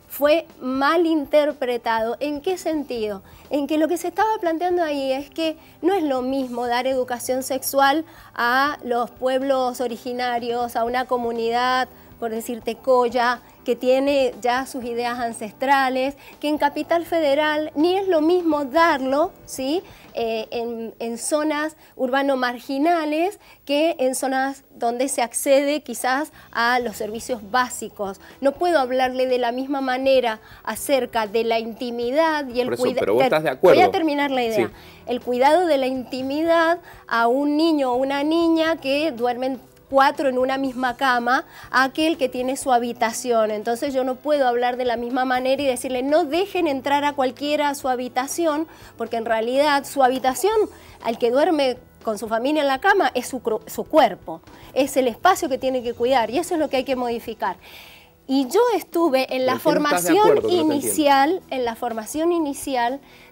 fue mal interpretado. ¿En qué sentido? En que lo que se estaba planteando ahí es que no es lo mismo dar educación sexual a los pueblos originarios, a una comunidad, por decirte, Coya, que tiene ya sus ideas ancestrales, que en Capital Federal ni es lo mismo darlo, ¿sí?, en zonas urbano-marginales que en zonas donde se accede quizás a los servicios básicos. No puedo hablarle de la misma manera acerca de la intimidad y el cuidado. Pero vos estás de acuerdo. Voy a terminar la idea. Sí. El cuidado de la intimidad a un niño o una niña que duermen 4 en una misma cama, a aquel que tiene su habitación. Entonces yo no puedo hablar de la misma manera y decirle no dejen entrar a cualquiera a su habitación, porque en realidad su habitación, al que duerme con su familia en la cama, es su cuerpo, es el espacio que tiene que cuidar y eso es lo que hay que modificar. Y yo estuve en la formación inicial,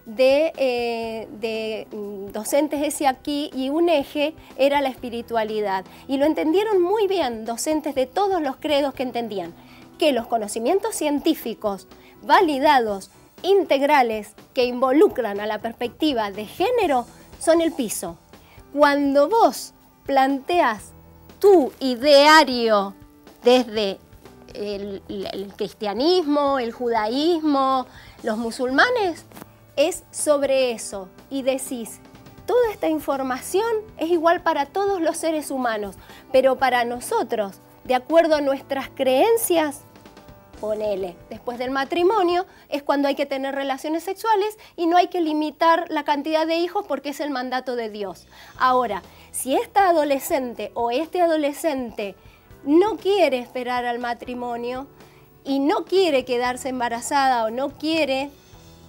de docentes ese aquí, y un eje era la espiritualidad. Y lo entendieron muy bien docentes de todos los credos, que entendían que los conocimientos científicos validados, integrales, que involucran a la perspectiva de género, son el piso. Cuando vos planteas tu ideario desde el cristianismo, el judaísmo, los musulmanes, es sobre eso y decís, toda esta información es igual para todos los seres humanos, pero para nosotros, de acuerdo a nuestras creencias, ponele, después del matrimonio es cuando hay que tener relaciones sexuales y no hay que limitar la cantidad de hijos porque es el mandato de Dios. Ahora, si esta adolescente o este adolescente no quiere esperar al matrimonio y no quiere quedarse embarazada o no quiere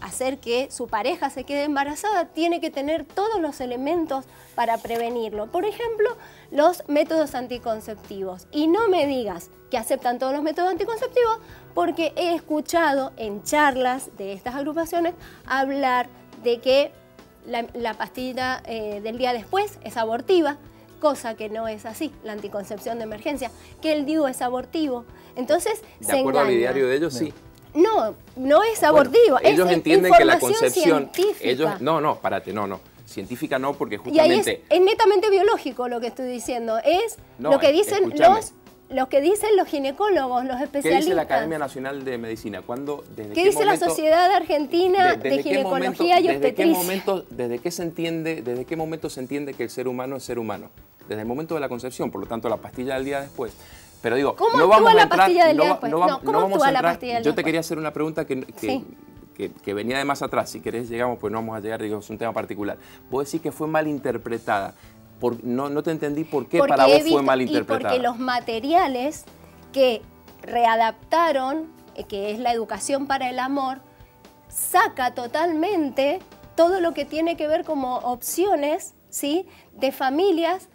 hacer que su pareja se quede embarazada, tiene que tener todos los elementos para prevenirlo. Por ejemplo, los métodos anticonceptivos. Y no me digas que aceptan todos los métodos anticonceptivos, porque he escuchado en charlas de estas agrupaciones hablar de que la pastilla del día después es abortiva, cosa que no es así, la anticoncepción de emergencia, que el DIU es abortivo. Entonces, de acuerdo al ideario de ellos, sí. No, no es abortivo. Bueno, ellos entienden que la concepción... Científica. No, científica no, porque justamente... Y ahí es netamente biológico lo que estoy diciendo. Es lo que dicen los ginecólogos, los especialistas. ¿Qué dice la Academia Nacional de Medicina? ¿Qué dice la Sociedad Argentina de Ginecología y Obstetricia? ¿Desde qué momento se entiende que el ser humano es ser humano? desde el momento de la concepción, por lo tanto la pastilla del día después. Pero digo, ¿cómo no vamos actúa a la pastilla del día después? No vamos a entrar. Yo Yo te quería hacer una pregunta que venía de más atrás. Si querés llegamos, pues no vamos a llegar, digo, es un tema particular. Vos decís que fue mal interpretada. No te entendí por qué para vos fue mal interpretada. Porque los materiales que readaptaron, que es la educación para el amor, saca totalmente todo lo que tiene que ver como opciones, ¿sí?, de familias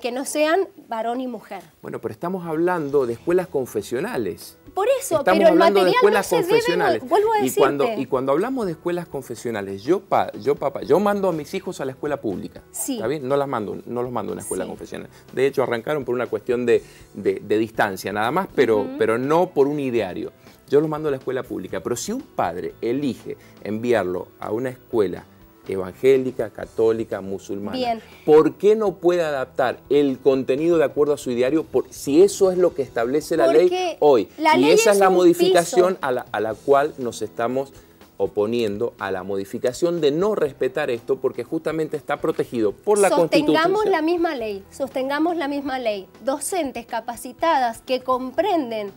que no sean varón y mujer. Bueno, pero estamos hablando de escuelas confesionales. Por eso, estamos pero el hablando material de escuelas no se confesionales. debe, vuelvo a decirte. Y cuando hablamos de escuelas confesionales, yo mando a mis hijos a la escuela pública. Sí. ¿Está bien? No los mando a una escuela confesional. De hecho, arrancaron por una cuestión de distancia nada más, pero no por un ideario. Yo los mando a la escuela pública. Pero si un padre elige enviarlo a una escuela evangélica, católica, musulmana, bien, ¿por qué no puede adaptar el contenido de acuerdo a su ideario? Si eso es lo que establece la ley hoy. Y esa es la modificación a la cual nos estamos oponiendo, a la modificación de no respetar esto, porque justamente está protegido por la Constitución. Sostengamos la misma ley. Docentes capacitadas que comprenden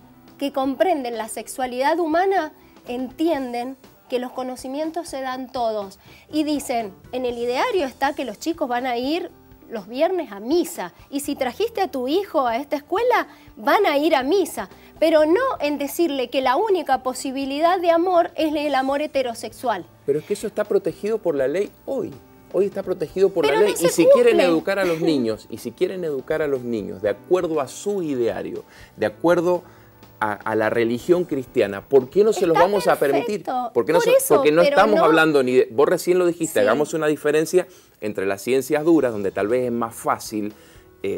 la sexualidad humana entienden que los conocimientos se dan todos. Y dicen, en el ideario está que los chicos van a ir los viernes a misa. Y si trajiste a tu hijo a esta escuela, van a ir a misa. Pero no en decirle que la única posibilidad de amor es el amor heterosexual. Pero es que eso está protegido por la ley hoy. Hoy está protegido por la ley. Y si quieren educar a los niños, de acuerdo a su ideario, de acuerdo a la religión cristiana, ¿por qué no se los vamos a permitir? Porque no estamos hablando ni de... Vos recién lo dijiste, hagamos una diferencia entre las ciencias duras, donde tal vez es más fácil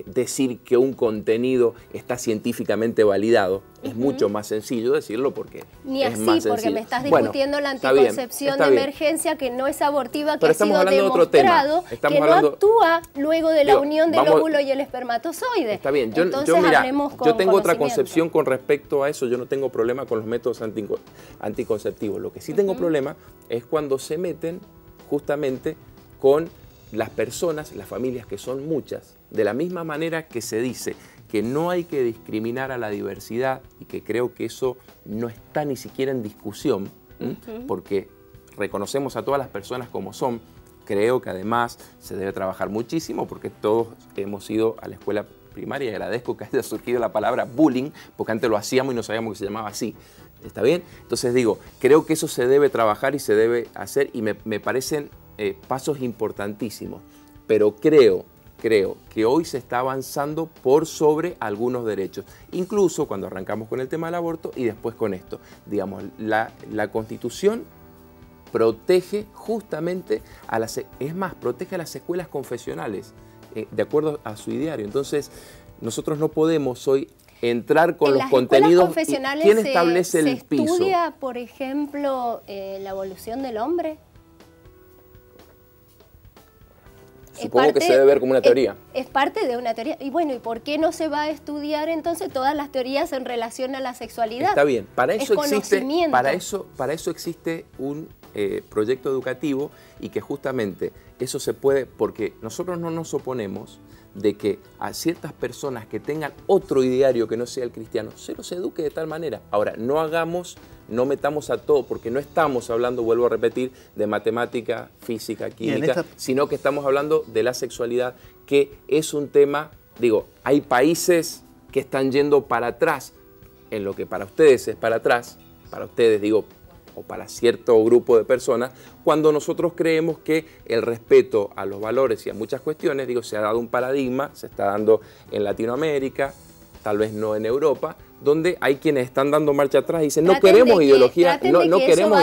decir que un contenido está científicamente validado. Es mucho más sencillo decirlo porque ni es así, más sencillo. Porque me estás discutiendo la anticoncepción de emergencia que no es abortiva, que pero ha sido demostrado que no actúa luego de la unión del óvulo y el espermatozoide. Está bien, yo tengo otra concepción con respecto a eso. Yo no tengo problema con los métodos anticonceptivos. Lo que sí tengo problema es cuando se meten justamente con las personas, las familias, que son muchas, de la misma manera que se dice que no hay que discriminar a la diversidad, y que creo que eso no está ni siquiera en discusión, porque reconocemos a todas las personas como son. Creo que además se debe trabajar muchísimo, porque todos hemos ido a la escuela primaria, y agradezco que haya surgido la palabra bullying, porque antes lo hacíamos y no sabíamos que se llamaba así. ¿Está bien? Entonces digo, creo que eso se debe trabajar y se debe hacer, y me parecen pasos importantísimos, pero creo que hoy se está avanzando por sobre algunos derechos, incluso cuando arrancamos con el tema del aborto y después con esto. Digamos, la Constitución protege justamente protege a las escuelas confesionales, de acuerdo a su ideario. Entonces, nosotros no podemos hoy entrar con los contenidos. ¿Quién establece el piso? ¿Se estudia, por ejemplo, la evolución del hombre? Supongo que se debe ver como una teoría. Es parte de una teoría. Y bueno, ¿y por qué no se va a estudiar entonces todas las teorías en relación a la sexualidad? Está bien, para eso existe un proyecto educativo, y que justamente eso se puede, porque nosotros no nos oponemos de que a ciertas personas que tengan otro ideario que no sea el cristiano, se los eduque de tal manera. Ahora, no metamos a todo, porque no estamos hablando, vuelvo a repetir, de matemática, física, química, sino que estamos hablando de la sexualidad, que es un tema, digo, hay países que están yendo para atrás en lo que para ustedes es para atrás, para ustedes digo, o para cierto grupo de personas, cuando nosotros creemos que el respeto a los valores y a muchas cuestiones, digo, se ha dado un paradigma, se está dando en Latinoamérica, tal vez no en Europa, donde hay quienes están dando marcha atrás y dicen, no queremos ideología, no queremos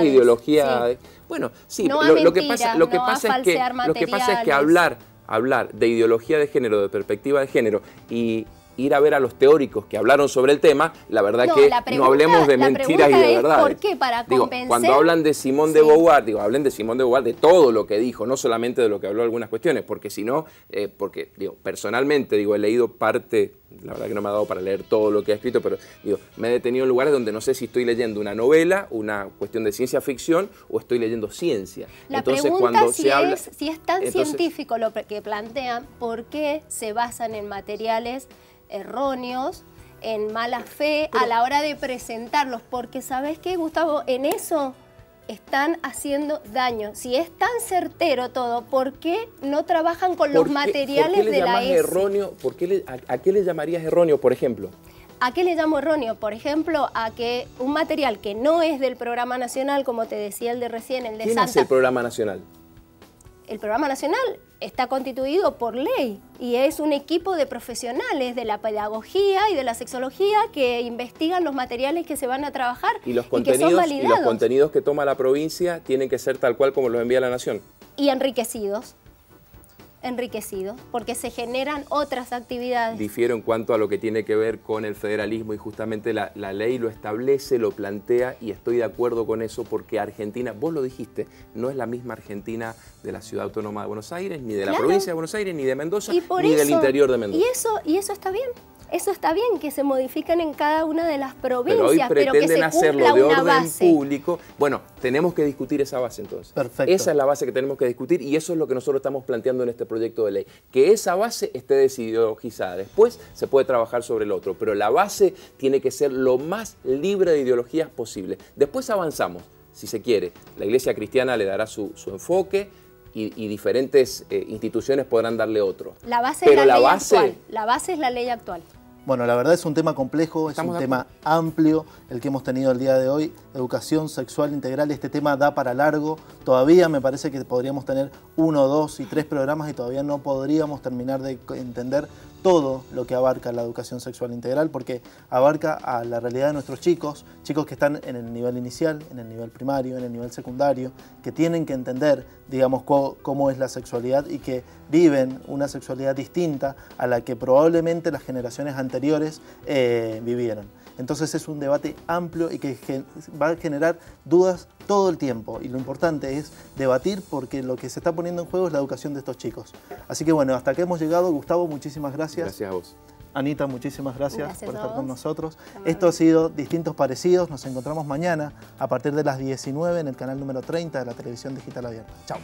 ideología. Bueno, sí, lo que pasa es que hablar de ideología de género, de perspectiva de género, y ir a ver a los teóricos que hablaron sobre el tema, la verdad que no hablemos de mentiras y de verdad. ¿Por qué? Para convencer. Cuando hablan de Simone de Beauvoir, hablen de Simone de Beauvoir, de todo lo que dijo, no solamente de lo que habló algunas cuestiones, porque si no, personalmente, he leído parte, la verdad que no me ha dado para leer todo lo que ha escrito, pero me he detenido en lugares donde no sé si estoy leyendo una novela, una cuestión de ciencia ficción o estoy leyendo ciencia. La pregunta si es tan científico lo que plantean, ¿por qué se basan en materiales erróneos, en mala fe a la hora de presentarlos? Porque ¿sabes qué, Gustavo? En eso están haciendo daño. Si es tan certero todo, ¿por qué no trabajan con los materiales de la ESI? Erróneo? ¿A qué le llamarías erróneo, por ejemplo? ¿A qué le llamo erróneo? Por ejemplo, a que un material que no es del Programa Nacional, como te decía el de recién, el de ¿Quién hace el Programa Nacional? El Programa Nacional está constituido por ley y es un equipo de profesionales de la pedagogía y de la sexología que investigan los materiales que se van a trabajar y que son validados. Y los contenidos que toma la provincia tienen que ser tal cual como los envía la Nación. Y enriquecidos, porque se generan otras actividades. Difiero en cuanto a lo que tiene que ver con el federalismo y justamente la ley lo establece, lo plantea y estoy de acuerdo con eso porque Argentina, vos lo dijiste, no es la misma Argentina de la Ciudad Autónoma de Buenos Aires, ni de la provincia de Buenos Aires, ni de Mendoza, ni del interior de Mendoza. Y eso está bien. Eso está bien, que se modifican en cada una de las provincias, pero hoy pretenden que se hacerlo de orden público. Bueno, tenemos que discutir esa base entonces. Perfecto. Esa es la base que tenemos que discutir y eso es lo que nosotros estamos planteando en este proyecto de ley. Que esa base esté desideologizada. Después se puede trabajar sobre el otro, pero la base tiene que ser lo más libre de ideologías posible. Después avanzamos, si se quiere. La Iglesia cristiana le dará su enfoque, y diferentes instituciones podrán darle otro. La base es la ley actual. La base es la ley actual. Bueno, la verdad es un tema complejo, es un tema amplio el que hemos tenido el día de hoy. Educación sexual integral, este tema da para largo. Todavía me parece que podríamos tener 1, 2 y 3 programas y todavía no podríamos terminar de entender todo lo que abarca la educación sexual integral, porque abarca a la realidad de nuestros chicos que están en el nivel inicial, en el nivel primario, en el nivel secundario, que tienen que entender, digamos, cómo es la sexualidad y que viven una sexualidad distinta a la que probablemente las generaciones anteriores vivieron. Entonces es un debate amplio y que va a generar dudas todo el tiempo. Y lo importante es debatir porque lo que se está poniendo en juego es la educación de estos chicos. Así que bueno, hasta aquí hemos llegado. Gustavo, muchísimas gracias. Gracias a vos. Anita, muchísimas gracias por estar con nosotros. Esto ha sido Distintos Parecidos. Nos encontramos mañana a partir de las 19 en el canal número 30 de la Televisión Digital Abierta. Chao.